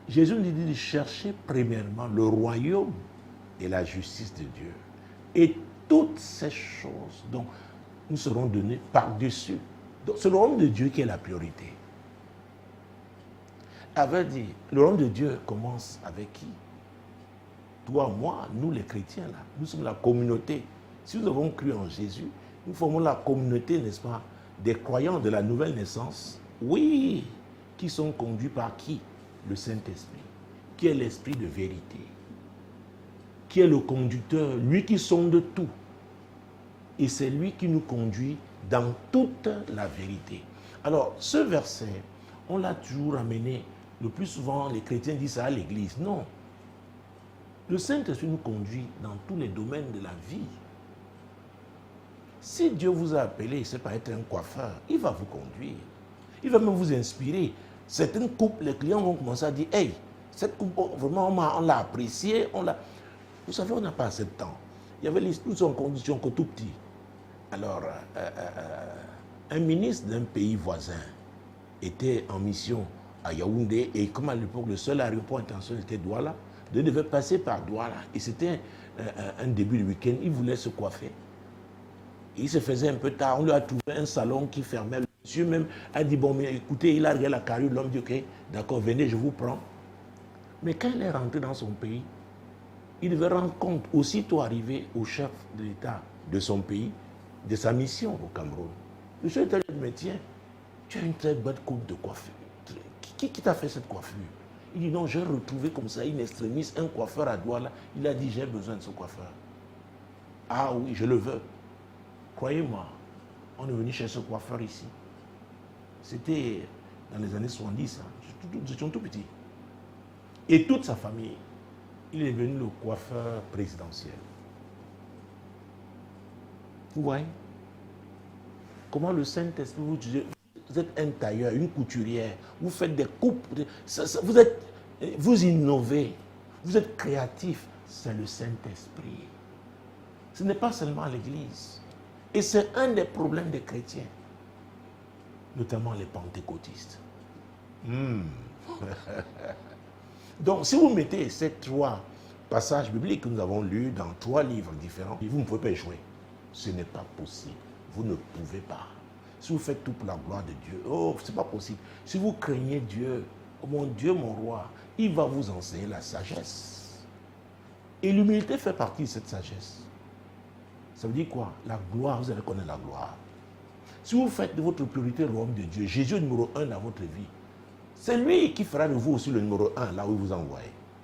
Jésus nous dit de chercher premièrement le royaume et la justice de Dieu. Et toutes ces choses dont nous serons donnés par-dessus. Donc c'est le royaume de Dieu qui est la priorité. Avait dit, le royaume de Dieu commence avec qui? Toi, moi, nous les chrétiens, là, nous sommes la communauté. Si nous avons cru en Jésus, nous formons la communauté, n'est-ce pas, des croyants de la nouvelle naissance. Oui, qui sont conduits par qui? Le Saint-Esprit, qui est l'esprit de vérité, qui est le conducteur, lui qui sonde tout. Et c'est lui qui nous conduit dans toute la vérité. Alors, ce verset, on l'a toujours amené. Le plus souvent, les chrétiens disent ça à l'église. Non. Le Saint-Esprit nous conduit dans tous les domaines de la vie. Si Dieu vous a appelé, c'est pas être un coiffeur, il va vous conduire. Il va même vous inspirer. Certaines coupes, les clients vont commencer à dire, hey, cette coupe, vraiment, on l'a appréciée. Vous savez, on n'a pas assez de temps. Il y avait tous en condition que tout petit. Alors, un ministre d'un pays voisin était en mission à Yaoundé, et comme à l'époque, le seul aéroport international était Douala, il devait passer par Douala. Et c'était un début de week-end, il voulait se coiffer. Il se faisait un peu tard, on lui a trouvé un salon qui fermait. Le monsieur même a dit, bon, mais écoutez, il a regardé la carrure, l'homme dit, ok, d'accord, venez, je vous prends. Mais quand il est rentré dans son pays, il devait rendre compte, aussitôt arrivé au chef de l'État de son pays, de sa mission au Cameroun. Le chef était dit, mais tiens, tu as une très bonne coupe de coiffure. Qui t'a fait cette coiffure? Il dit, non, j'ai retrouvé comme ça une extrémiste, un coiffeur à Douala. Il a dit, j'ai besoin de ce coiffeur. Ah oui, je le veux. Croyez-moi, on est venu chez ce coiffeur ici. C'était dans les années 70, hein. Nous étions tout petits. Et toute sa famille, il est devenu le coiffeur présidentiel. Vous voyez comment le Saint-Esprit vous êtes un tailleur, une couturière, vous faites des coupes, vous innovez, vous êtes créatif, c'est le Saint-Esprit. Ce n'est pas seulement l'Église. Et c'est un des problèmes des chrétiens, notamment les pentecôtistes. Donc, si vous mettez ces 3 passages bibliques que nous avons lus dans 3 livres différents, vous ne pouvez pas échouer. Ce n'est pas possible. Vous ne pouvez pas. Si vous faites tout pour la gloire de Dieu, oh, ce n'est pas possible. Si vous craignez Dieu, oh mon Dieu, mon roi, il va vous enseigner la sagesse. Et l'humilité fait partie de cette sagesse. Ça veut dire quoi? La gloire, vous allez connaître la gloire. Si vous faites de votre priorité le royaume de Dieu, Jésus est numéro 1 dans votre vie, c'est lui qui fera de vous aussi le numéro 1 là où il vous envoie.